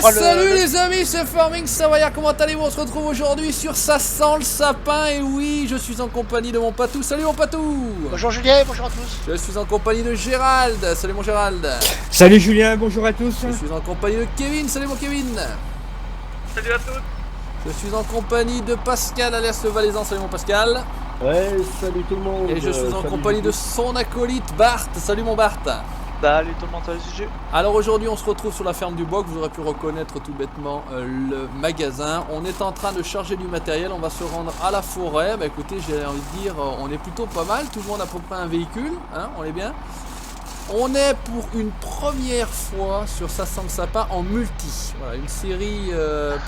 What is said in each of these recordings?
salut les amis, c'est Farming Savoyard, comment allez-vous? On se retrouve aujourd'hui sur Ça sent le sapin. Et oui, je suis en compagnie de mon Patou. Salut mon Patou. Bonjour Julien, bonjour à tous. Je suis en compagnie de Gérald. Salut mon Gérald. Salut Julien, bonjour à tous. Je suis en compagnie de Kevin. Salut mon Kevin. Salut à tous. Je suis en compagnie de Pascal alias le Valaisan. Salut mon Pascal. Ouais, salut tout le monde. Et je suis en compagnie de son acolyte Bart. Salut mon Bart. Salut tout le monde, salut Gigi. Alors aujourd'hui on se retrouve sur la ferme du bois, que vous aurez pu reconnaître tout bêtement le magasin. On est en train de charger du matériel, on va se rendre à la forêt. Bah écoutez, j'ai envie de dire, on est plutôt pas mal, tout le monde a à peu près un véhicule, hein, on est bien. On est pour une première fois sur Ça sent le sapin en multi. Voilà, une série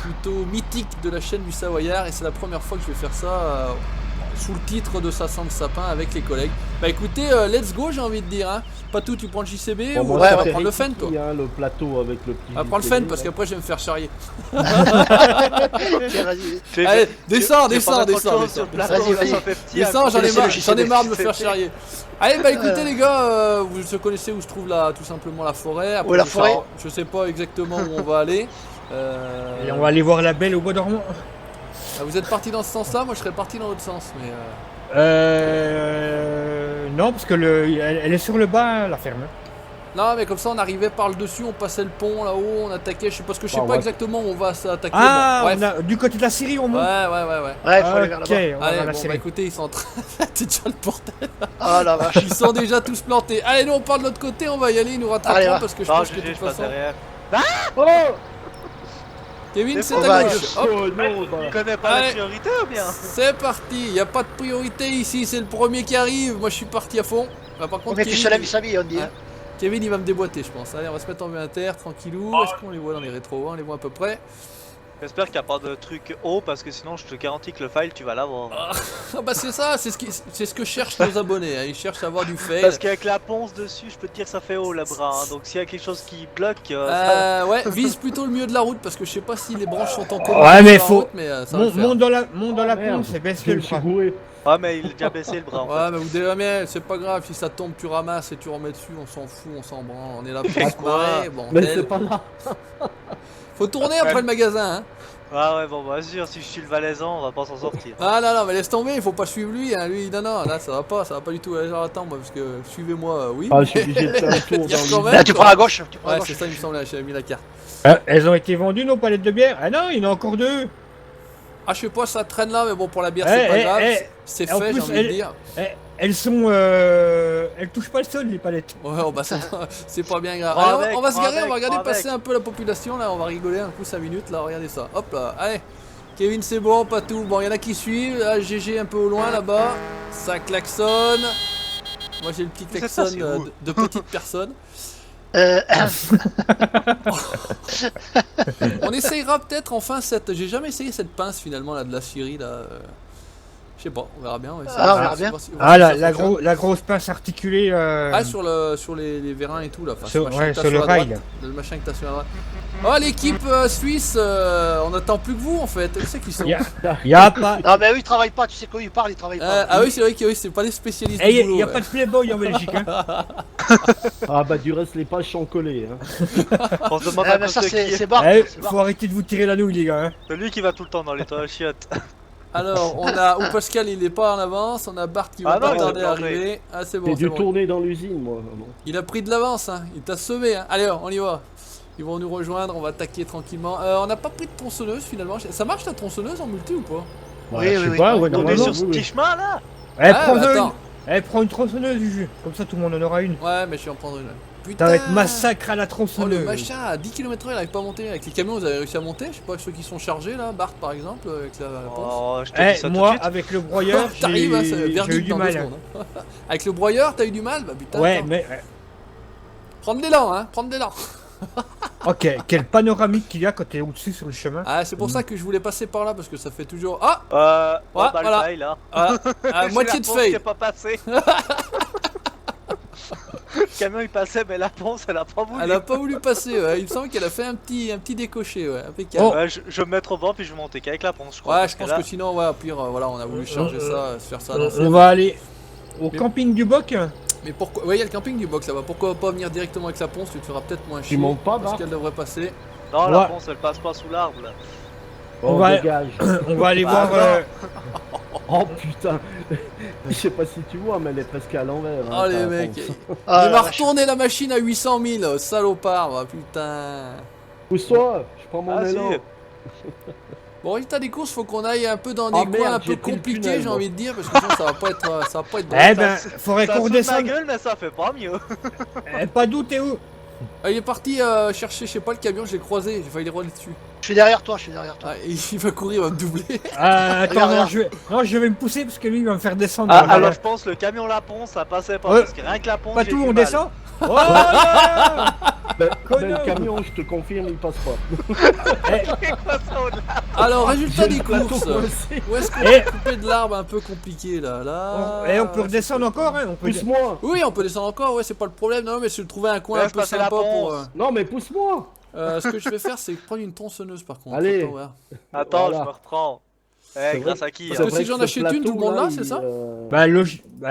plutôt mythique de la chaîne du Savoyard, et c'est la première fois que je vais faire ça sous le titre de Ça sent le sapin avec les collègues. Bah écoutez, let's go, j'ai envie de dire, hein. Patou, tu prends le JCB ou on va prendre le Fen, toi? Hein, le plateau avec le petit. On va prendre le Fen parce qu'après je vais me faire charrier. Tiens, vas-y. Allez, descends. Descends, j'en ai marre de me faire charrier. Allez, bah écoutez les gars, vous connaissez où se trouve tout simplement la forêt. Après, la forêt. Je sais pas exactement où on va aller. Et on va aller voir la belle au bois dormant. Vous êtes parti dans ce sens-là, moi je serais parti dans l'autre sens, mais. Non, parce que elle est sur le bas, la ferme. Non, mais comme ça on arrivait par le dessus, on passait le pont là-haut, on attaquait, je sais pas exactement où on va s'attaquer. Ah, bon, du côté de la Syrie on monte. Ouais. Ouais, il faut aller vers là-bas. Ok, on va Allez, vers la bon, Syrie. bah écoutez, ils sont en train c'est déjà le bordel. Oh la vache. Ils sont déjà tous plantés. Allez, nous on part de l'autre côté, on va y aller, ils nous rattraperont Allez, va. parce que je Non, pense que de Gigi, toute je passe façon. derrière. Oh Kevin, c'est on à va gauche. Hop, Oh non, bah. Tu connais pas Allez. la priorité ou bien? c'est parti. Y a pas de priorité ici, c'est le premier qui arrive. Moi je suis parti à fond. Bah, par On contre, met tous à la vie, on dit. Ouais. Kevin il va me déboîter, je pense. Allez, on va se mettre en vue inter, tranquillou. Est-ce qu'on les voit dans les rétros? On les voit à peu près. J'espère qu'il n'y a pas de truc haut parce que sinon je te garantis que le file tu vas l'avoir. Ah bah c'est ça, c'est ce que cherchent nos abonnés, hein. Ils cherchent à avoir du fail. Parce qu'avec la ponce dessus, je peux te dire que ça fait haut la bras. Hein. Donc s'il y a quelque chose qui bloque, ça... Ouais, vise plutôt le milieu de la route parce que je sais pas si les branches sont en commun. Ouais, mais sur la faut- route, mais ça va le faire. Monte dans la Merde, ponce et baisse je le me suis bras. bourré. Ouais, mais il a déjà baissé le bras. En Ouais, mais vous devez mais c'est pas grave, si ça tombe, tu ramasses et tu remets dessus, on s'en fout, on s'en branle, on est là pour se marrer, bon. Mais c'est pas là. Faut tourner après le magasin, hein. fait. Ouais, bon, bah sûr, si je suis le Valaisan, on va pas s'en sortir. Ah non, mais laisse tomber, il faut pas suivre lui, hein. Lui, non, là ça va pas du tout. Allez, genre, attends, moi, parce que suivez-moi, oui. Ah, je suis obligé de faire un tour Dire quand dans le. même, Là, tu quoi. prends à gauche. Tu prends à Ouais, gauche. c'est ça, il me semble, j'avais mis la carte. Elles ont été vendues nos palettes de bière. Ah non, il y en a encore deux. Ah, je sais pas, ça traîne là, mais bon, pour la bière, Eh, c'est pas eh, grave, eh. c'est En fait, j'ai plus, envie de dire. Elles sont... Elles touchent pas le sol, les palettes. Ouais, oh, bah, c'est pas bien grave. Prends Allez, avec, on va se prends garer, on avec, va regarder prends passer avec. un peu la population, là, on va rigoler un coup 5 minutes, là, regardez ça. Hop là, allez. Kevin, c'est bon, pas tout. Bon, il y en a qui suivent. Là, GG un peu au loin là-bas. Ça klaxonne. Moi, j'ai le petit Vous êtes klaxon passé où de petite personne. On essayera peut-être enfin cette. J'ai jamais essayé cette pince finalement là de la Syrie là. Je sais pas, on verra bien. On va essayer. Ah, on verra bien. Voir si Ah, ça fonctionne. la grosse pince articulée. Ah, sur les vérins et tout là. Enfin, Sur- ce machin ouais, que t'as sur le la rail, droite. Le machin que t'as sur la droite. Oh, l'équipe suisse, on attend plus que vous en fait. Où c'est qu'ils sont? Y a pas... Non, mais eux, ils travaillent pas. Tu sais quoi, ils parlent, ils travaillent pas. Ah oui, c'est vrai que c'est pas des spécialistes Eh, du boulot. y a ouais. pas de Playboy en Belgique, hein. Ah, bah, du reste, les pages sont collées. Hein. On se demande Ah, à mais cause ça, de c'est qui. c'est Bart. Eh, c'est Bart. faut arrêter de vous tirer la nouille, les gars, hein. Celui qui va tout le temps dans les toilettes chiottes. Alors, on a où Pascal il est pas en avance, on a Bart qui va Ah pas non, il tarder est à planté. arriver. Ah, c'est bon, J'ai c'est dû bon. tourner dans l'usine, moi. vraiment. Il a pris de l'avance, hein. Il t'a semé. Hein. Allez, on y va. Ils vont nous rejoindre, on va attaquer tranquillement. On n'a pas pris de tronçonneuse finalement. Ça marche la tronçonneuse en multi ou pas? Oui, je sais oui, pas, oui. ouais, On est normalement. sur ce oui, oui. petit chemin là. Eh, Ah, prends bah, une. attends. Eh, prends une tronçonneuse, Juju. Comme ça, tout le monde en aura une. Ouais, mais je vais en prendre une. Ça Putain. va être massacre à la Oh, le tronçonneuse. machin à 10 km/h, il arrive pas à monter. Avec les camions, vous avez réussi à monter? Je sais pas, ceux qui sont chargés là, Bart par exemple, avec la ponce. Oh, je te Eh, dis ça tout de moi, suite. avec le broyeur, j'ai T'arrives, hein, c'est j'ai eu verdict du dans 2 mal. secondes. Hein. Avec le broyeur, t'as eu du mal? Bah putain. Ouais, attends. mais... Prendre des lents, hein, prendre des lents. Ok, quel panoramique qu'il y a quand t'es au-dessus sur le chemin. Ah, c'est pour ça que je voulais passer par là parce que ça fait toujours. Ah! Oh, bah, voilà. le fail là. Moitié de La ponce fail. qui est pas passé. Le camion il passait, mais la ponce elle a pas voulu. Elle a pas voulu passer, ouais. Il me semble qu'elle a fait un petit décoché, ouais, impeccable. Oh. Ouais, je vais me mettre au vent puis je vais monter qu'avec la ponce, je crois. Ouais, parce je pense là- que sinon, ouais, au pire, voilà, on a voulu charger ça, se faire ça. dans On va aller au Mais- camping du Boc. Mais pourquoi? Ouais, il y a le camping du box là-bas. Pourquoi pas venir directement avec la ponce? Tu te feras peut-être moins chier. montes pas, parce Bart qu'elle devrait passer. Non, Ouais. la ponce elle passe pas sous l'arbre là. On Oh, va- dégage. On va aller Bah, voir. Oh putain. Je sais pas si tu vois, mais elle est presque à l'envers. Oh hein, les ta mecs, ponce. Ah, il la m'a vache. retourné la machine à 800 000, salopard, bah, putain. Pousse-toi, je prends mon Ah, si. élan. Bon, résultat des courses, faut qu'on aille un peu dans des Ah, coins merde, un peu j'ai pris le compliqués, tunnel, j'ai moi. envie de dire, parce que sinon ça va pas être drôle. Eh ben, faudrait Ça qu'on saute ma redescende. gueule, mais ça fait pas mieux. Pas d'où, t'es où? Ah, il est parti chercher, je sais pas, le camion, je l'ai croisé, j'ai failli les rouler dessus. Je suis derrière toi, je suis derrière toi. Ah, il va courir, il va me doubler. Attends, Regarde. je vais me pousser parce que lui il va me faire descendre. Ah, Voilà. alors je pense le camion la ponce ça passait pas. Ouais. Parce que rien que la ponce. Pas j'ai tout, du on mal. descend. Oh là Ben, Connard. le camion, je te confirme, il passe pas. C'est quoi ça au-delà? Alors, résultat J'ai des le plateau courses. coincé. Où est-ce qu'on Eh. peut couper de l'arbre un peu compliqué là Et on peut redescendre encore, hein, on peut. Pousse-moi. Oui, on peut descendre encore, ouais, c'est pas le problème. Non, mais je trouver un coin Laisse un peu passer la sympa pour. ponce. Non, mais pousse-moi. Ce que je vais faire, c'est prendre une tronçonneuse par contre. Allez. Attends, ouais. Attends, Voilà. je me reprends. C'est Eh, grâce vrai- à qui Parce hein que si j'en achète une, tout le monde là, c'est ça Bah,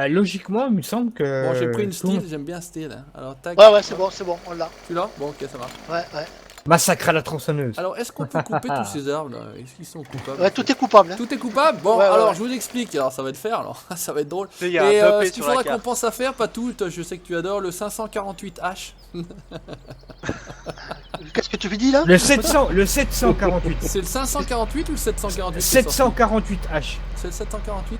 logiquement, il me semble que. Bon, j'ai pris une tout le monde- style, j'aime bien style. Hein. Alors, tac. Ouais, ouais, c'est bon, on l'a. Tu l'as? Bon, ok, ça marche. Ouais, ouais. Massacre à la tronçonneuse. Alors, est-ce qu'on peut couper tous ces arbres là? Est-ce qu'ils sont coupables? Ouais, tout est coupable. Hein. Tout est coupable? Bon, Ouais, ouais, alors ouais. je vous explique. Alors, ça va être faire, alors ça va être drôle. Il y a Et un 2P ce qu'il sur la faudra qu'on carte. pense à faire, pas tout, je sais que tu adores le 548H. Qu'est-ce que tu me dis là? Le 748. C'est le 548 ou le 748? c'est ça 748H. C'est le 748.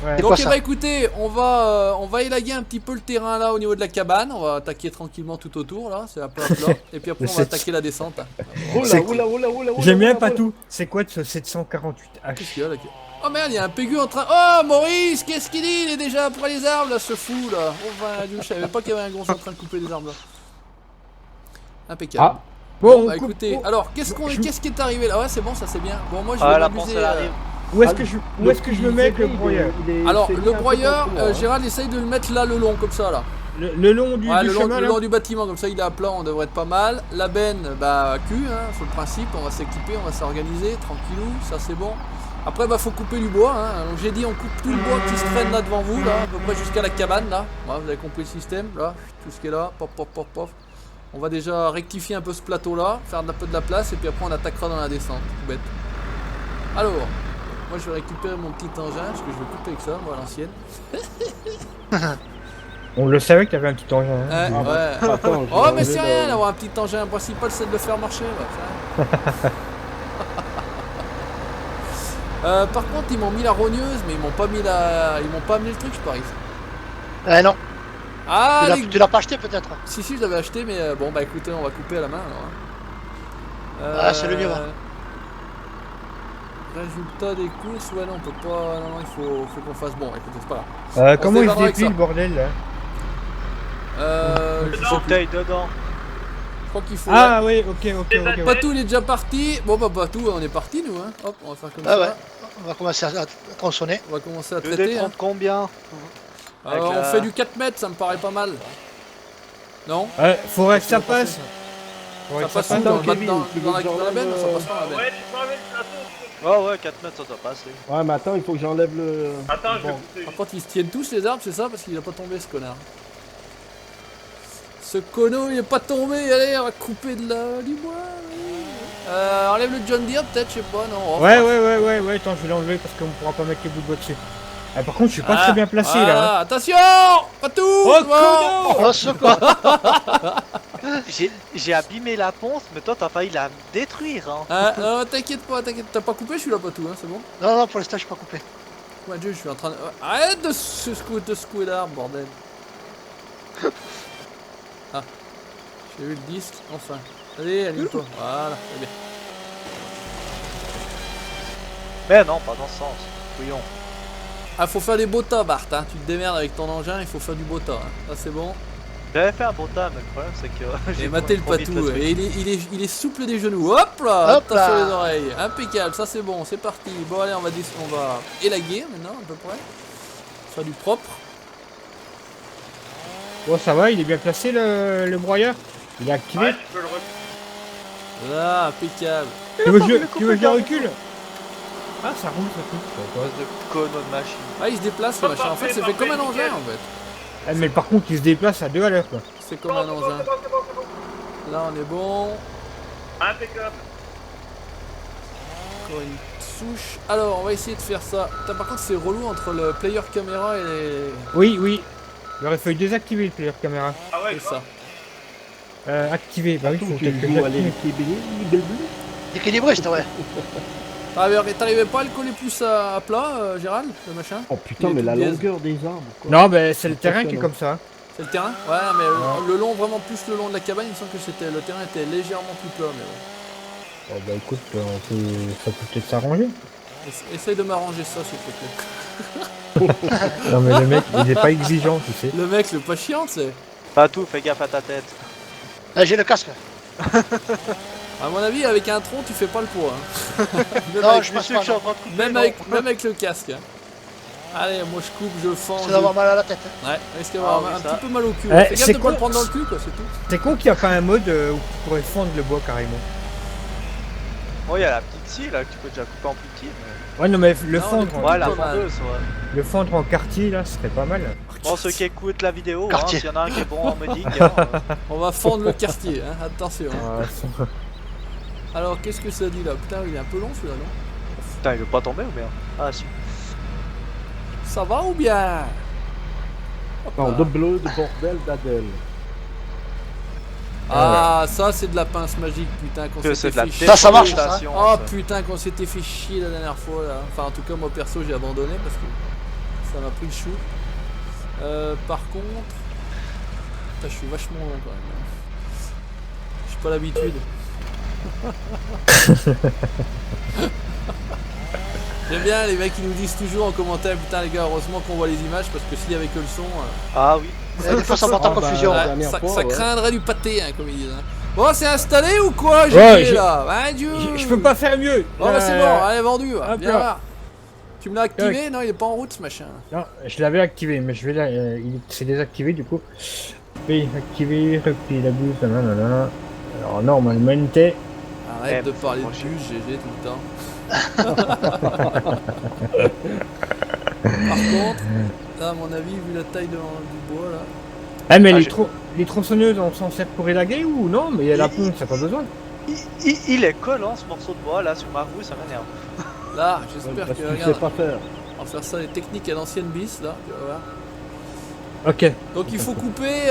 Ouais. C'est Donc, quoi eh ça ben, écoutez, on va élaguer un petit peu le terrain là au niveau de la cabane. On va attaquer tranquillement tout autour là, c'est un peu à plat. Et puis après, Le on va 7. attaquer la descente. Oula, C'est- oula, oula, oula, oula. J'aime bien oula, pas oula. tout. C'est quoi ce 748H? Qu'est-ce qu'il y a là? Oh merde, il y a un pégu en train. Oh Maurice, qu'est-ce qu'il dit? Il est déjà après les arbres là, ce fou là. Oh ben, Dieu, je savais pas qu'il y avait un gros en train de couper les arbres là. Impeccable. Ah. Bon, Bah on coupe- écoutez, oh, alors qu'est-ce qui est arrivé là? Ouais, c'est bon, ça c'est bien. Bon, moi je Ah, vais la ponce m'amuser. elle arrive. où est-ce que je me mets avec le broyeur? Alors le broyeur, Gérald essaye de le mettre là le long comme ça là. Le long du, Ouais, du le long, chemin le là. long du bâtiment, comme ça il est à plat, on devrait être pas mal. La benne, bah cul, hein, sur le principe, on va s'équiper, on va s'organiser, tranquillou, ça c'est bon. Après bah faut couper du bois, hein. Donc j'ai dit on coupe tout le bois qui se traîne là devant vous, là, à peu près jusqu'à la cabane là. Ouais, vous avez compris le système, là, tout ce qui est là, pop pop pop pop. On va déjà rectifier un peu ce plateau là, faire un peu de la place et puis après on attaquera dans la descente, tout bête. Alors, moi je vais récupérer mon petit engin, parce que je vais couper avec ça, moi à l'ancienne. On le savait que t'avais un petit engin. Hein. Ouais, ouais. Attends, je Oh vais mais c'est enlever rien le- d'avoir un petit engin, le principal c'est de le faire marcher. Ouais, par contre ils m'ont mis la rogneuse mais ils m'ont pas mis amené le truc je parie. Non. Ah les... Tu l'as pas acheté peut-être? Si je l'avais acheté mais bon bah écoutez on va couper à la main alors. Hein. Ah, c'est le mieux, hein. Résultat des courses, ouais non on peut pas. Non, il faut qu'on fasse bon écoutez c'est pas grave. Comment se il se défendra avec déplie ça. le bordel là? Je sais plus. Bouteille dedans. Je crois qu'il faut. Ah oui, ok. Patou il est déjà parti. Bon bah Patou on est parti nous hein. Hop on va faire comme Ah ça. ouais. On va commencer à tronçonner. On va commencer à Le traiter. D30 combien? Avec On la- fait du 4 mètres, ça me paraît pas mal. Non? Faudrait que ça passe. Faudrait Ça que passe ça où passe. dans, Kevin, tu veux dans la que j'enlève, benne? Ça passe pas dans la benne. Ouais, 4 mètres ça doit passer. Ouais, mais attends, il faut que j'enlève le. Attends, je vais Bon. pousser. Par contre, ils se tiennent tous les arbres, c'est ça? Parce qu'il a pas tombé ce connard. Ce cono, il est pas tombé. Allez, on va couper du bois. Oui. Enlève le John Deere, peut-être, je sais pas, non? Ouais, attends, je vais l'enlever parce qu'on pourra pas mettre les bouts de bois dessus. Ah, par contre, je suis pas très bien placé là. Ah, attention! Pas tout! Oh, bon. Oh, ce con. J'ai abîmé la ponce, mais toi t'as failli la détruire. Hein. Non, t'inquiète pas, t'as pas coupé, je suis là, pas tout, hein, c'est bon? Non, non, pour l'instant, je suis pas coupé. Mon Dieu, je suis en train de. Arrête de secouer l'arbre, bordel! Ah, j'ai vu le disque, enfin. Allez, aligne-toi. Voilà, c'est bien. Mais non, pas dans ce sens. Couillon. Ah, faut faire des beaux tas, Bart, hein. Tu te démerdes avec ton engin, il faut faire du beau tas. Hein. Ça, c'est bon. J'avais fait un beau tas, mais le problème c'est que. Et mater le trop vite patou. truc. Et il est souple des genoux. Hop là! Hop Tape là. sur les oreilles. Impeccable, ça c'est bon, c'est parti. Bon, allez, on va élaguer maintenant, à peu près. Faire du propre. Bon, ça va, il est bien placé le broyeur. Il est activé. Ouais, tu peux le reculer. Là, impeccable. Tu veux que je le recule? Ah, ça roule, ça roule. Espèce de conneau de machine. Ah, il se déplace le machin. En fait, c'est fait comme un engin en fait. Ah, mais par contre, il se déplace à 2 à l'heure quoi. C'est comme un engin. Là, on est bon. Impeccable. Encore une souche. Alors, on va essayer de faire ça. Putain, par contre, c'est relou entre le player caméra et les... Oui, oui. Il aurait fallu désactiver le player caméra. Ah ouais, C'est ça. Activer, bah oui, faut Tu peut-être que joues à j'active. l'équilibre. Équilibriste, ouais. T'arrivais pas à le coller plus à plat, Gérald, le machin? Oh putain, Il est mais tout la biaise. longueur des arbres, quoi. Non, mais c'est le terrain qui est comme ça. C'est le terrain? Ouais, mais le long, vraiment plus le long de la cabane, il me semble que le terrain était légèrement plus plat, mais bon. Oh, bah écoute, ça peut peut-être s'arranger. Essaye de m'arranger ça, s'il te plaît. Non, mais le mec, il est pas exigeant, tu sais. Le mec, le pas chiant, c'est... Pas tout, fais gaffe à ta tête. Là, j'ai le casque. À mon avis, avec un tronc, tu fais pas le poids. Hein. Même, Non, avec, je Je passe suis que pas. je suis en train de couper. même, non. avec le casque. Hein. Allez, moi je coupe, je fends. C'est d'avoir mal à la tête. Ouais, risque Ah d'avoir oui, un ça. petit peu mal au cul. Eh, Fais gaffe c'est de pas quoi le prendre dans le cul, quoi, c'est tout. C'est con qu'il n'y a pas un mode où tu pourrais fondre le bois carrément. Oh, il y a la petite scie là que tu peux déjà couper en plus petit. Mais... Ouais, non, mais le Non, fondre, mais Ouais, la pas mal. fondeuse, ouais. le fondre en quartier, là, ce serait pas mal. Bon, ceux qui écoutent la vidéo, hein, Quartier. s'il y en a un qui est bon en modique, hein, On va fendre le quartier, hein. Attention. Ouais, Alors, qu'est-ce que ça dit là? Putain, il est un peu long celui-là, non? Putain, il veut pas tomber ou bien? Ah si. Ça va ou bien? Non, de bleu, de bordel, d'Adèle. Ah, ça c'est de la pince magique, putain, qu'on Que c'est s'était de la fait chier. Ça marche, ça. déforestation, Oh ça. putain, qu'on s'était fait chier la dernière fois là. Enfin, en tout cas, moi perso, j'ai abandonné parce que ça m'a pris le chou. Par contre, putain, je suis vachement long quand même. J'ai pas l'habitude. J'aime bien les mecs qui nous disent toujours en commentaire, putain les gars, heureusement qu'on voit les images parce que s'il y avait que le son, Ah oui. Des fois, ça porte en Ah, bah, confusion. ouais. ouais, dernière ça, fois, ça ouais. craindrait du pâté, hein, comme ils disent. Hein. Bon, c'est installé ou quoi, Ouais, Gigi, là? Hein, Dieu. Je peux pas faire mieux. Oh bah c'est bon, allez, vendu, hop viens là. voir. Tu me l'as activé? Non, il est pas en route ce machin. Non, je l'avais activé, mais je vais c'est désactivé du coup. Puis activer, replier la buse, nanana. Alors normalement, Arrête Eh, de parler de franchement. bus, GG tout le temps. Par contre, là à mon avis, vu la taille du bois là. ah mais Ah, les tronçonneuses on s'en sert pour élaguer ou non? Mais il y a la pompe, ça pas besoin. Il est collant ce morceau de bois là sur ma roue, ça m'énerve. Là, j'espère Parce que qu'il sait regarde, pas faire. on va faire ça les techniques à l'ancienne bis là, tu vas voir. Ok. Donc il faut couper,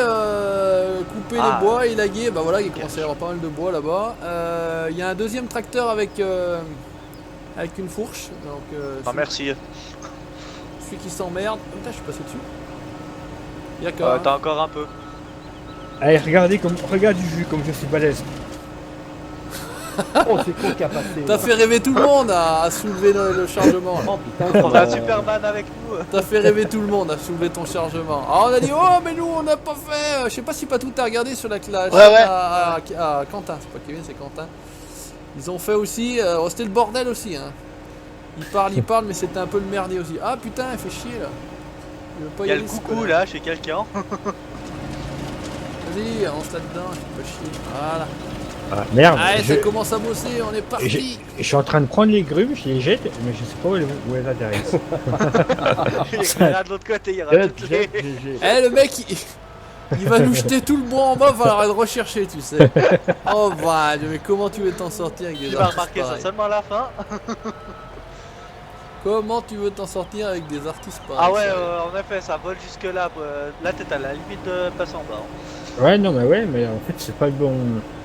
couper Ah. les bois, élaguer, bah voilà, il commence à y avoir pas mal de bois là-bas. Il y a un deuxième tracteur avec, avec une fourche, donc Ah merci. celui qui s'emmerde. Putain, je suis passé dessus. D'accord. T'as encore un peu. Allez, regarde du jus comme je suis balèze. Oh, c'est con qui a passé. T'as fait rêver tout le monde à soulever le chargement. Oh putain, On a un Superman avec nous. T'as fait rêver tout le monde à soulever ton chargement. Ah, on a dit, oh, mais nous, on n'a pas fait. Je sais pas si Patou t'a regardé sur la classe. Ouais, ouais. À Quentin, c'est pas Kevin, c'est Quentin. Ils ont fait aussi. Oh, c'était le bordel aussi. Hein. Ils parlent, mais c'était un peu le merdier aussi. Ah putain, il fait chier là. Il veut pas Il y a aller, le ce coucou connard. là chez quelqu'un. Vas-y, avance là-dedans, je fais pas chier. Voilà. Ah, merde. Allez, je, ça commence à bosser, on est parti. je suis en train de prendre les grumes, je les jette, mais je sais pas où elles atterrissent. Il y en a de l'autre côté, il y aura Jet, toutes les... jet, GG. Eh, le mec, il va nous jeter tout le bois en bas, il va falloir le rechercher, tu sais. Oh, bah, mais comment tu veux t'en sortir avec des Tu vas artistes remarquer ça pareils? seulement à la fin. Comment tu veux t'en sortir avec des artistes pareils? Ah ouais, sérieux en effet, ça vole jusque là. Là, t'es à la limite de passer en bas. Ouais, non, mais en fait, c'est pas le bon.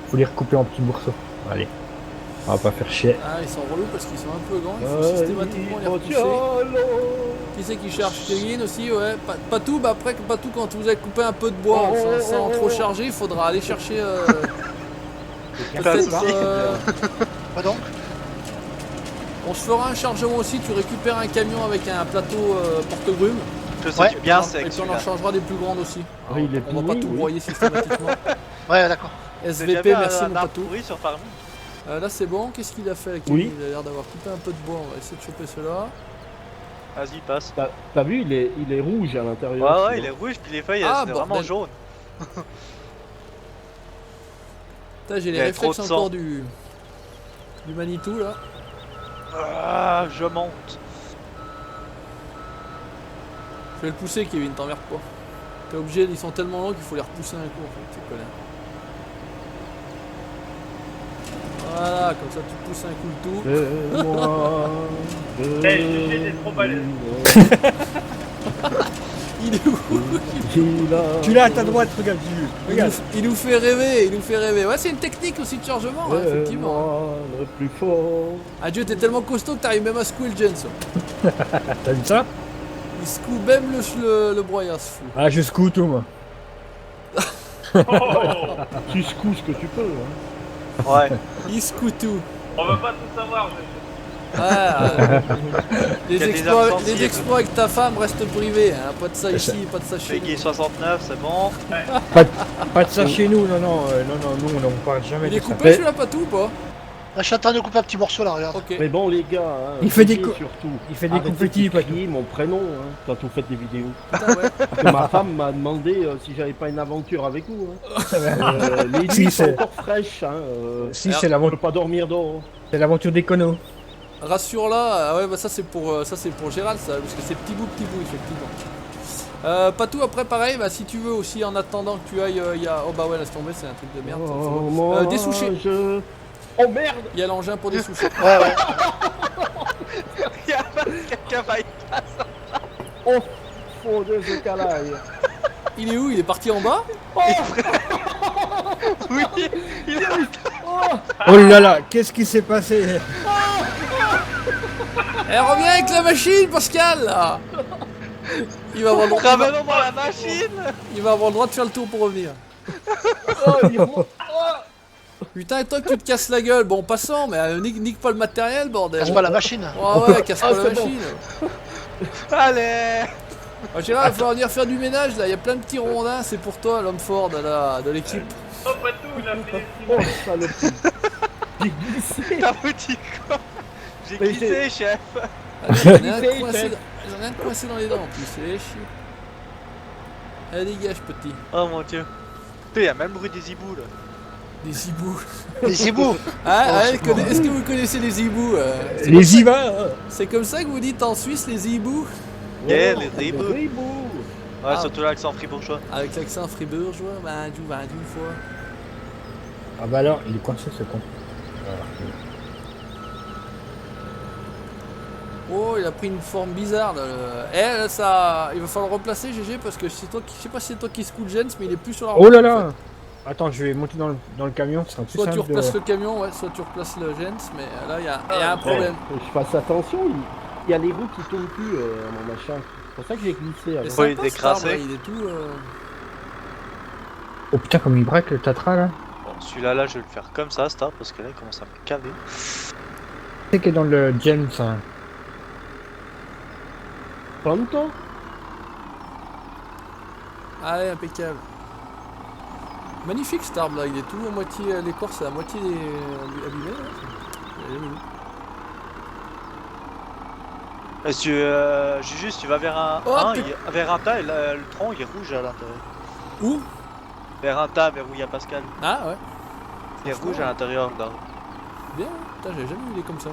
Faut les recouper en petits morceaux. Allez. On va pas faire chier. Ah, ils sont relous parce qu'ils sont un peu grands, il faut systématiquement les repousser. Qui c'est qui cherche Kevin aussi, ouais. Patou, bah après, Patou, quand vous avez coupé un peu de bois sans trop charger, il faudra aller chercher. Peut-être. Quoi donc? On se fera un chargement aussi, tu récupères un camion avec un plateau porte-grume. Je sais Ouais. que bien Et sec puis on en celui-là. chargera des plus grandes aussi. Oui, il est On va pas pourri, tout oui. broyer systématiquement. Ouais, d'accord. J'ai SVP, jamais merci un mon arbre Patou. pourri sur Farming. Là c'est bon, qu'est-ce qu'il a fait Kevin? Oui. Il a l'air d'avoir coupé un peu de bois, on va essayer de choper cela. Vas-y, passe. T'as vu, il est rouge à l'intérieur. Ouais, tu ouais, il est vois. rouge, puis les feuilles, Ah, c'est vraiment bordel. jaune. Putain, j'ai Il les y a trop réflexes de encore sang. du Manitou là. Ah, je monte. Je vais le pousser Kevin, t'emmerdes pas. T'es obligé, ils sont tellement longs qu'il faut les repousser un coup en fait, ces connards. Voilà, comme ça tu pousses un coup le tout. C'est moi. J'ai trop balèze. Il est où? Tu l'as à ta droite, regarde, Juju. Regarde. Il nous fait rêver, il nous fait rêver. Ouais, c'est une technique aussi de chargement, hein, effectivement. Moi, le plus fort. Adieu, t'es tellement costaud que t'arrives même à secouer le Jens. T'as vu ça? Il secoue même le broyeur, ce fou. Ah, je secoue tout, moi. Tu secoues ce que tu peux. Hein. Ouais. Il secoue tout. On veut pas tout savoir. Les Il y a des exploits, âmes sensibles. les exploits avec ta femme restent privés. Hein. Pas de ça ici, pas de ça chez nous. Peggy 69, c'est bon. Pas de ça chez nous, non, nous, on parle jamais Il de est ça. coupé celui-là, pas tout ou pas? Là, je suis en train de couper un petit morceau là, regarde. Ok. Mais bon, les gars, hein, Il fait des priez co- surtout. Il fait des Arrêtez confettis, de pas tout. crier mon prénom hein, quand vous faites des vidéos. Putain, ouais. Parce que ma femme m'a demandé si j'avais pas une aventure avec vous. Hein. Les Si, nuits sont c'est- encore fraîches. Hein, Si, Alors, c'est je l'aventure, peux pas dormir dehors. c'est l'aventure d'Econo. Rassure-la, ouais, bah ça c'est pour Gérald, ça, parce que c'est petit bout, effectivement. Patou, après pareil, bah si tu veux aussi, en attendant que tu ailles, il y a... Oh bah ouais, laisse tomber, c'est un truc de merde. ça, Oh, faut- moi, dessoucher. Oh merde. Il y a l'engin pour dessoucher. Ouais, ouais. Il y a quelqu'un va y Oh, faux de calaille. Il est où? Il est parti en bas? Oui, il est Oh là là, qu'est-ce qui s'est passé? Eh, reviens avec la machine, Pascal, là. Il va avoir le droit, Ramenons dans la machine. il va avoir le droit de faire le tour pour revenir. Oh, il remonte. Putain, et toi que tu te casses la gueule, bon passant, mais nique pas le matériel, bordel. Casse pas la machine. Ouais, ouais, casse pas la c'est bon. machine. Allez. Oh, Gérard, il va falloir venir faire du ménage là, il y a plein de petits rondins, c'est pour toi l'homme fort de l'équipe. Oh, pas tout, il a fait des Oh, saloperie. J'ai glissé. T'as foutu quoi? J'ai Mais glissé, chef. Allez, j'en ai un Essaye, coincé chef. j'en ai un coincé dans les dents en plus, c'est chier. Allez, dégage, petit. Oh mon dieu. Putain, il y a même le bruit des hiboux là. Des hiboux. Les hiboux. Ah, ouais, est-ce que vous connaissez les hiboux Les Iva. C'est comme ça que vous dites en Suisse, les hiboux? Yeah, les hiboux. Les hiboux. Ouais, Ah. surtout l'accent fribourgeois. Avec l'accent fribourgeois, vendu fois. Ah bah alors, il est coincé ce con. Oh, il a pris une forme bizarre là. Là, ça. Il va falloir le replacer, GG, parce que c'est toi qui. Je sais pas si c'est toi qui secoue le Jens, mais il est plus sur la route. Oh là en là. fait. Attends, je vais monter dans le camion, ce sera plus Soit tu simple replaces de... le camion, ouais, soit tu replaces le Jens, mais là, il y a un problème. Faut que je fasse attention, il y a les roues qui tournent plus, mon machin. C'est pour ça que j'ai glissé. Et avant. ça il est passe, décrassé. cet arbre, là, il est tout. Oh putain, comme il braque le Tatra là. Bon, celui-là, je vais le faire comme ça, stop, parce que là, il commence à me caver. C'est qui est dans le James ça. Pronto. Allez, impeccable. Magnifique cet arbre là, il est tout à moitié, l'écorce est à moitié abîmée. Là. Il est mignon. Juju, si tu vas vers un, Oh, vers un tas, et le tronc il est rouge à l'intérieur. Où? Vers un tas, vers où il y a Pascal. Ah ouais, Il est rouge à l'intérieur là. bien, putain, j'avais jamais vu des comme ça.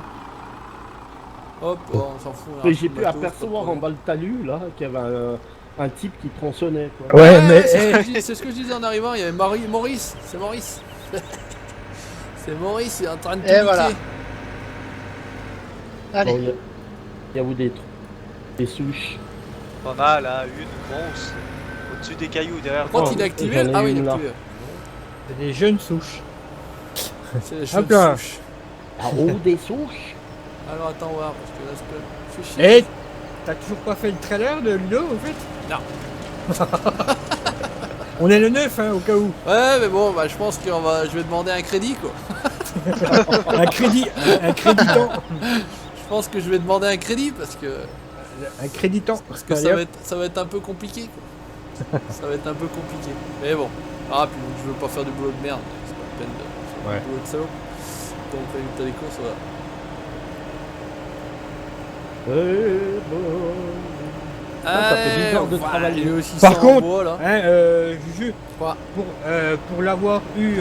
Hop, oh, on s'en fout. on a Mais un j'ai petit pu bateau, apercevoir pas en de bas le talus là qu'il y avait un type qui tronçonnait quoi. problème. Ouais, mais c'est ce que je disais en arrivant, il y avait Maurice, c'est Maurice. C'est Maurice, il est en train de tout Et voilà. niquer. Bon, Allez. il y a où des souches. On a là une grosse au-dessus des cailloux derrière. Par contre, Oh, il est activé. j'en ai Ah oui, il une, est là. activé. c'est des jeunes souches. C'est les Hop jeunes là. souches. En haut des souches. Alors attends, on va voir, parce que là, je fais chier. Eh, t'as toujours pas fait le trailer de Ludo en fait? Non. On est le 9 hein, au cas où. Ouais, mais bon, bah, je pense que je vais demander un crédit, quoi. Un créditant. Je pense que je vais demander un crédit parce que ça va être un peu compliqué, quoi. Ça va être un peu compliqué. Mais bon. Ah, puis je veux pas faire du boulot de merde. C'est pas la peine de faire Ouais. du boulot de salaud. Donc, résultat des courses, voilà. ça fait bizarre de voilà, travailler. il est aussi Par sans contre, bois, là. Hein, Juju, Quoi pour l'avoir eu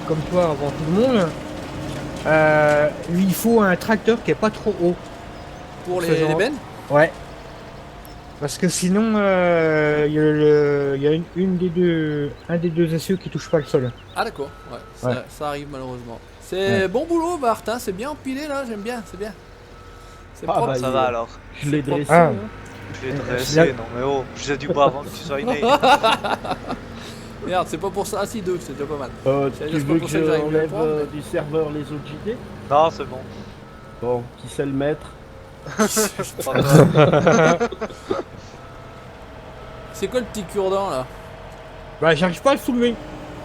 comme toi avant tout le monde, lui il faut un tracteur qui est pas trop haut. Pour ce les genre. bennes. Ouais. Parce que sinon, il y a un des deux essieux qui touche pas le sol. Ah d'accord, ouais, Ouais. ça arrive malheureusement. C'est Ouais. bon boulot Bart, hein, c'est bien empilé là, j'aime bien, c'est bien. C'est Ah, propre. bah, Ça va alors. Je l'ai dressé. Ah. Hein. Je l'ai Là- dressé, non mais oh, je faisais du bois avant que tu sois né. Merde, c'est pas pour ça. Ah si, 2, c'est déjà pas mal. Tu juste veux pour que ça que j'arrive à le j'enlève prendre, mais- du serveur les autres JD? Non, c'est bon. Bon, qui sait le mettre? C'est quoi le petit cure-dent là? Bah, j'arrive pas à le soulever.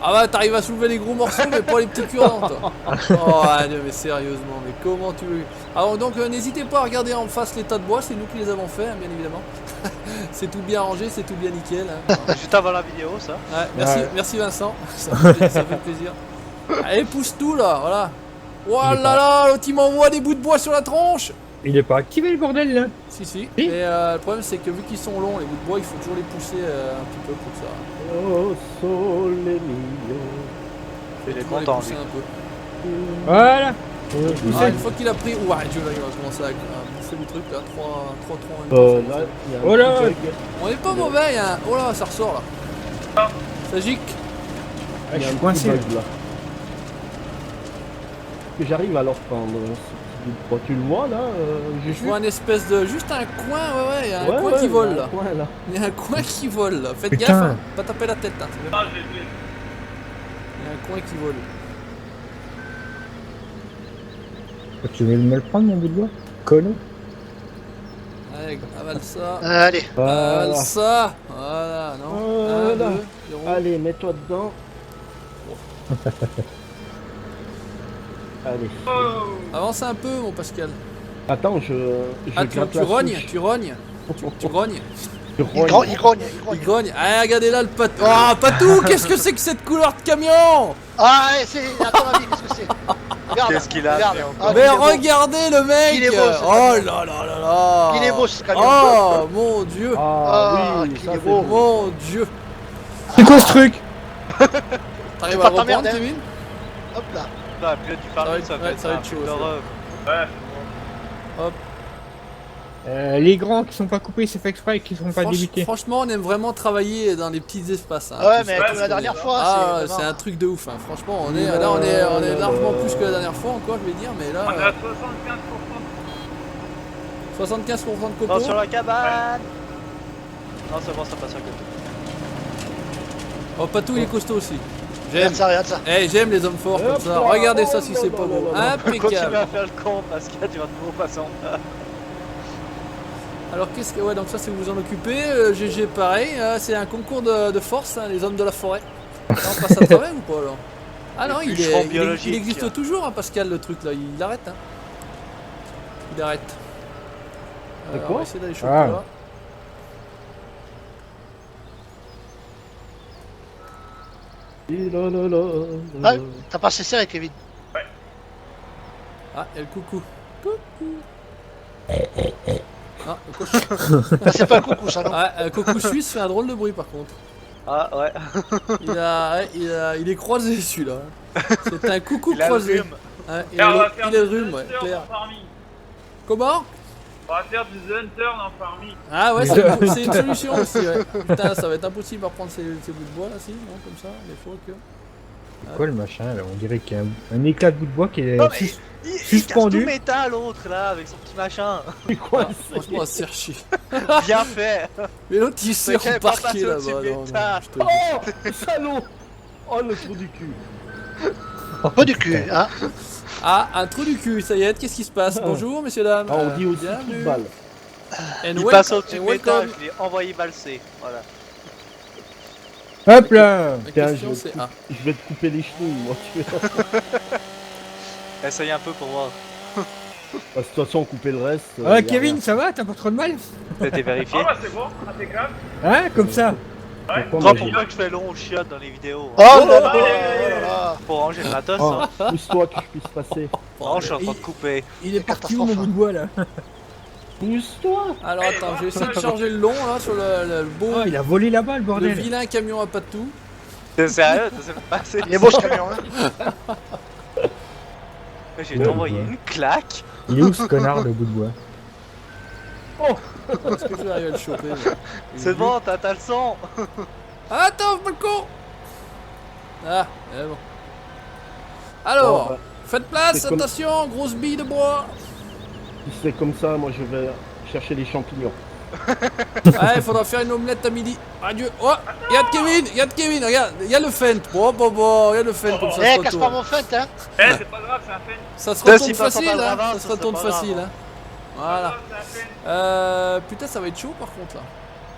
Ah bah t'arrives à soulever les gros morceaux mais pas les petits cure-dents toi. Oh allez, mais sérieusement, mais comment tu veux? Alors donc n'hésitez pas à regarder en face les tas de bois, c'est nous qui les avons fait, hein, bien évidemment. C'est tout bien rangé, c'est tout bien nickel. Hein. Juste avant la vidéo, ça. Ouais, merci, Ouais. merci Vincent, ça fait plaisir. Allez, pousse tout là, voilà. Oh Il est là là, l'autre il m'envoie des bouts de bois sur la tronche. Il est pas activé le bordel là. Si, si. Si. Et le problème c'est que vu qu'ils sont longs, les bouts de bois, il faut toujours les pousser un petit peu pour ça. Oh, sole mio. Il est Toujours les content pousser lui. un peu. Voilà. Ah, une fois qu'il a pris. Ouah, Dieu là, il va commencer à pousser le truc là. 3 troncs en même temps, Là, il y a un Oh là. petit bug. On est pas mauvais, hein. Oh là, ça ressort là. Ça gicle. Ah, Il y je a suis un coincé. petit bug, là. Que j'arrive à leur prendre ce petit bout de bois. Tu le vois là, Je Juju? vois une espèce de. Juste un coin, ouais, il y a un Ouais, coin ouais, qui il y a vole un là. coin, là. Il y a un coin qui vole là. Faites Putain. gaffe, hein. Pas taper la tête, hein. c'est bien. Ah, j'ai fait. Il y a un coin qui vole. Tu veux me le prendre mon bout de bois? Conno. Allez, avale ça. Allez, Avale Voilà. ça. Voilà, non. Voilà. 1, 2, 0. Allez, mets-toi dedans. Allez. Oh. Avance un peu, mon Pascal. Attends, je Ah, gratte tu la rognes, souche. tu rognes. Tu grognes. Je il rogne. grogne, il grogne, il Il grogne. grogne. Ah, regardez là le patou. Oh, patou, qu'est-ce que c'est que cette couleur de camion? Ah, c'est. À ton avis, qu'est-ce que c'est? Regarde, Qu'est-ce qu'il a regarde. fait Ah, Mais qu'il est beau. regardez le mec. Qu'il est beau, ce Oh camion. là là là là. Qu'il est beau, ce camion. Oh mon dieu. Ah, Ah, oui, qu'il ça est c'est beau. beau. Mon dieu. C'est quoi ce truc? T'arrives C'est à pas le ta reprendre, merde, hein. Kevin? Hop là. Non, et puis là, tu parles, va ça être- va ouais, être ça va un être chaud, truc ça. d'horreur. Ouais. Les grands qui sont pas coupés, c'est fait exprès et qui sont pas débutés. Franchement, on aime vraiment travailler dans les petits espaces. Hein, Ouais, tout mais ça, ouais, comme tout la ce dernière qu'on est. fois, Ah, c'est c'est vraiment- un truc de ouf. Hein. Franchement, on est largement plus que la dernière fois encore, je vais dire, mais On est là, à 75%. 75% de Non, copeaux. sur la cabane. Non, c'est bon, ça passe à côté. Oh, Patou, il est costaud aussi. J'aime. Regarde ça, regarde ça. Eh, j'aime les hommes forts comme Hop ça. là. Regardez Oh ça si là c'est là pas là beau. là là. Continue Impeccable. à faire le con parce que tu vas toujours passer en bas. Alors qu'est-ce que... Ouais, donc ça c'est vous en occupez. GG pareil, c'est un concours de force, hein, les hommes de la forêt. Là, on passe à travers ou pas alors? Ah non, Les il, bûcherons est, il, biologiques. existe toujours, hein, Pascal, le truc là. Il arrête. Hein. Il arrête. De On quoi va essayer d'aller choper Ah. là. Ah, t'as pas cessé avec Kevin. Ah, il y a le coucou. Coucou. Ah, le cochon. Ah, c'est pas un coucou, ça, non? Ah, coucou suisse fait un drôle de bruit par contre. Ah ouais, Il est croisé celui-là. C'est un coucou il a le croisé. rhume. Ouais, il Et on a va faire le du rhume, ouais, hunter clair. dans Farming. Comment? On va faire du hunter dans Farming. Ah ouais, c'est une solution aussi, ouais. Putain, ça va être impossible à prendre ces bouts de bois là, si, non, comme ça, il faut que... C'est quoi le machin là? On dirait qu'il y a un éclat de bout de bois qui est Non, mais sus- il casse suspendu. tout métal l'autre là avec son petit machin. Ah, franchement, c'est chier. Bien fait. Mais l'autre il s'est Mais j'avais pas reparqué passé là-bas. au-dessus Non, du non, métal. je te le dis. Oh, salaud. Oh, le trou du cul. Pas du cul, hein? Ah, un trou du cul, ça y est, qu'est-ce qui se passe? Bonjour, messieurs, dames. Ah, on dit aussi bienvenue. trou de balle. And Il passe welcome, au-dessus and du métal, welcome. je l'ai envoyé valser. Voilà. Hop là! La Tiens, question je- c'est... Ah, Je vais te couper les chenilles, moi, tu vois. Essaye un peu pour voir. De toute façon, couper le reste. y Ah, a Kevin, rien. ça va? T'as pas trop de mal? T'as été vérifié. Ah bah c'est bon, impeccable. Hein? Comme ça? Ouais. Pourquoi Toi, moi, pour moi que je fais long, on chiotte dans les vidéos. Oh là là aïe, aïe, oh là là. Pour ranger le matos, Oh, hein. pousse-toi que je puisse passer. Non, je suis en train de couper. Il est parti où mon bout de bois là? Pousse-toi. alors attends, je vais essayer de changer le long là sur le beau... Oh, il a volé là-bas le le bordel! vilain camion à patou. T'es sérieux? T'as pas passé. Il est beau, ce camion, hein? Je vais t'envoyer une claque. Il est où ce connard de bout de bois? Est-ce que je vais arriver à le choper? C'est bon, t'as le son. Attends, pas le con. Ah, bon. Alors, Bon, bah, faites place, c'est comme- attention, grosse bille de bois. Si c'est comme ça, moi je vais chercher les champignons. Ouais, il faudra faire une omelette à midi. Adieu. Oh, regarde Kevin, regarde, il y a le feint. Bon, il y a le feint comme ça. Eh, se casse pas retourne. mon feinte, hein. Eh, c'est pas grave, c'est un feint. Ça se Là, retourne s'il passe en facile, bas de hein. ravin, Ça se ça retourne serait pas facile, grave, hein. C'est Voilà. pas grave, c'est un feint. Putain, ça va être chaud par contre là.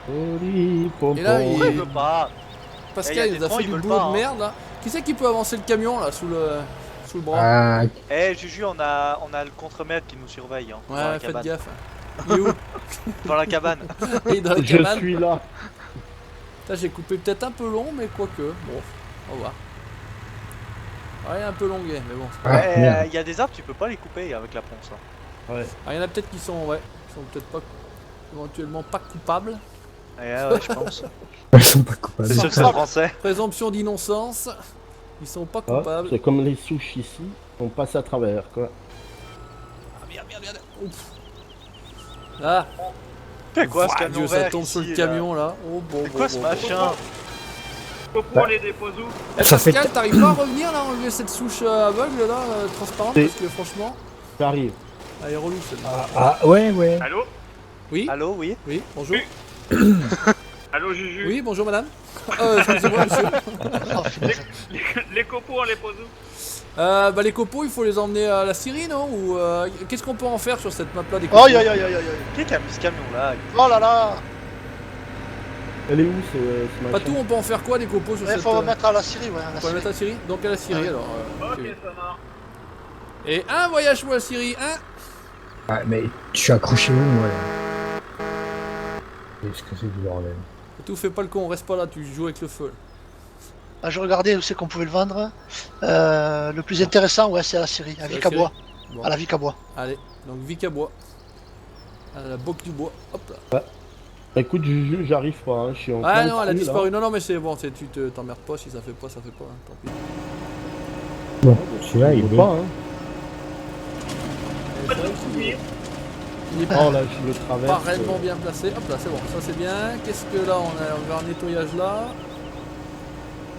Et Et là, il- Pourquoi il veut pas? Eh, y Pascal, a il des nous a troncs, fait ils du veulent boulot pas, de hein. merde là. Qui c'est qui peut avancer le camion là sous le bras? Ah, Eh Juju, on a le contre-maître qui nous surveille, hein, dans la Ouais, faites cabane. gaffe. Il est où? Dans la cabane. Il est dans la je cabane. suis là. Là, j'ai coupé peut-être un peu long, mais quoique. Bon, on va voir. Ouais, un peu longuet, mais bon. ah, merde. Il y a des arbres, tu peux pas les couper avec la ponce. Hein. Ouais. Ah, il y en a peut-être qui sont, ouais, qui sont peut-être pas, éventuellement pas coupables. Ouais, je pense. Ils sont pas coupables. C'est sûr que c'est français. Présomption d'innocence. Ils sont pas Ah, coupables. c'est comme les souches ici, on passe à travers quoi. Ah, merde. Ouf. Là, Fais quoi ce ouah, camion Dieu, ça vert tombe ici, sur le là camion là. Oh, bon, C'est quoi ce machin? Faut pour les dépose où? Eh, Ça fait Pascal, t'arrives pas à revenir là, enlever cette souche aveugle là, transparente, Et- parce que franchement, J'arrive. elle est relou celle-là. Ah, ouais. Allô? Oui, Allô, oui? oui, bonjour. Allô, Juju? Oui, bonjour madame. Excusez-moi monsieur. Oh, punaise. Les copeaux, on les pose où? Bah les copeaux, il faut les emmener à la Syrie, non? Ou qu'est-ce qu'on peut en faire sur cette map-là des copeaux? Aïe, aïe, aïe, aïe, aïe. Qui est qui a mis ce camion là? Oh là là. Elle est où ce machin? Pas tout, on peut en faire quoi des copeaux sur Il cette... faut mettre à la Syrie, ouais. à la on peut les Syrie. mettre à la Syrie? Donc à la Syrie Ouais. alors. Ok, ok. ça marche. Et un voyage pour la Syrie, un. Ah, mais je suis accroché où, moi, là? Qu'est-ce que c'est du bordel? Et tout, fais pas le con, reste pas là, tu joues avec le feu. Ah, je regardais où c'est qu'on pouvait le vendre. Le plus intéressant, ouais, c'est à la Syrie, à la Vicabois. Bon. À la Vicabois. Allez, donc Vic à bois. À la boque du bois, hop là. Écoute, Juju, j'arrive pas, hein. Je suis en Ah plein non, elle a cru, là. disparu. Non, mais c'est bon, tu t'emmerdes pas, si ça fait pas, ça fait pas, hein, tant pis. Bon, celui-là, Je il veux est pas, hein. Pas de souvenir. Il est Oh là, je le traverse. pas réellement bien placé. Hop là, c'est bon, ça c'est bien. Qu'est-ce que là, on va un nettoyage là.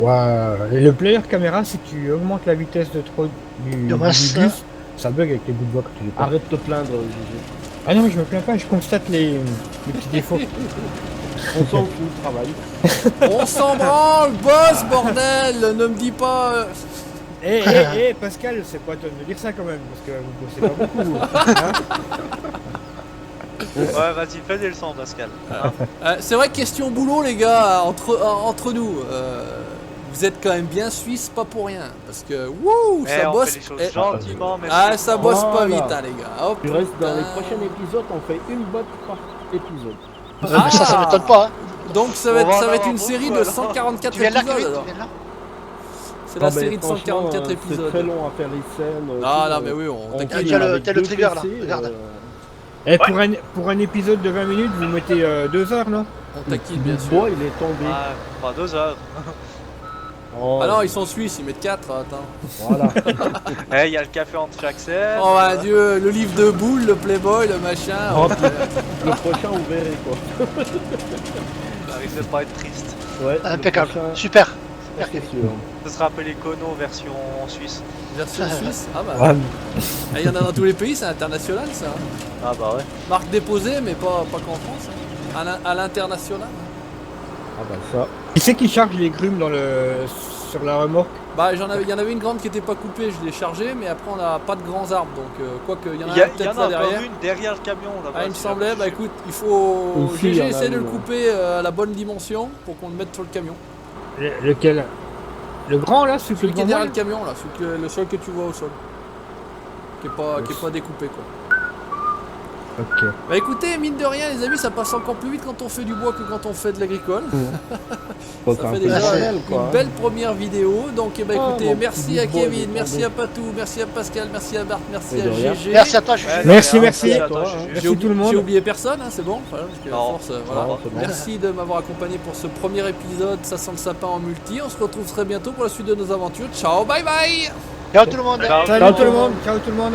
Ouais. Et le player caméra, si tu augmentes la vitesse de trop du Dommage, bus, ça. ça bug avec les bouts de bois que tu les pas. Arrête de te plaindre, Juju. Ah non, mais je me plains pas, je constate les petits défauts. On s'en fout, travail. On s'en branle, boss, bordel. Ne me dis pas. Pascal, c'est pas toi de me dire ça quand même, parce que vous bossez pas beaucoup. Hein. Ouais, vas-y, fais des leçons, Pascal. C'est vrai, question boulot, les gars, entre nous. Vous êtes quand même bien suisse, pas pour rien. Parce que, wouh, Eh, ça on bosse. fait les choses eh, gentiment, mais ah, ça bosse pas Voilà. vite, hein, les gars. Oh, Tu restes dans les putain. prochains épisodes, on fait une botte par épisode. Ouais, mais ça m'étonne pas. Hein. Donc ça On va va être, en ça va être avoir une série beaucoup, de alors. 144 Tu viens de là, épisodes Kevin, alors. tu viens de là. C'est la Ah, mais série de franchement, 144 C'est épisodes. très long à faire les scènes. Ah tout, non mais oui, on on t'inquiète. filme t'as le- avec t'as le deux trigger, là. PC, Regarde. Pour un épisode de 20 minutes, vous mettez 2 heures, non? On taquine bien Le sûr. bois, il est tombé. Ah, pas 2 heures. Oh, Ah non, ils sont suisses, ils mettent 4, attends. Voilà. Eh, il y a le café entre chaque scène. Oh mon dieu, le livre de boules, le Playboy, le machin. Oh, oh, le prochain, vous verrez quoi. Ça risque de pas être triste. Ouais, Impeccable. le prochain, Super. c'est sûr. Ce sera appelé Kono version suisse. version suisse. Ah bah. Ouais. Ah, il y en a dans tous les pays, c'est international ça. hein. Ah bah ouais. Marque déposée, mais pas qu'en France. hein. À l'international. Ah bah ça. Qui c'est qui charge les grumes sur la remorque? Bah il y en avait une grande qui était pas coupée, je l'ai chargée, mais après on n'a pas de grands arbres, donc quoique il y en a Il y, un il y peut-être en a là encore derrière. une derrière le camion là-bas. Ah il me si semblait, jamais bah tu- écoute, il faut... Ici, il y en a Essaie de le une. couper à la bonne dimension pour qu'on le mette sur le camion. Lequel? Le grand là, celui Celui qui est devant derrière moi, le camion là, le sol que tu vois au sol. Qui est pas découpé quoi. Ok. Bah écoutez, mine de rien les amis, ça passe encore plus vite quand on fait du bois que quand on fait de l'agricole. Faut Ça un fait peu déjà naturel, quoi, une hein. belle première vidéo. Donc eh ben, Oh, écoutez, mon merci petit à bout de bois, il Kevin, est merci tombé. à Patou, merci à Pascal, merci à Bart, merci Et à de rien. GG. Merci à toi, Juju. Ouais, Merci, de rien, merci. à toi, Hein. Juju. Merci tout le monde. J'ai oublié personne, hein, c'est bon, voilà, parce que à Non. force, voilà. Non, c'est bon. Merci de m'avoir accompagné pour ce premier épisode, ça sent le sapin en multi. On se retrouve très bientôt pour la suite de nos aventures. Ciao, bye bye. Ciao tout le monde. Ciao. Ciao tout le monde, ciao tout le monde.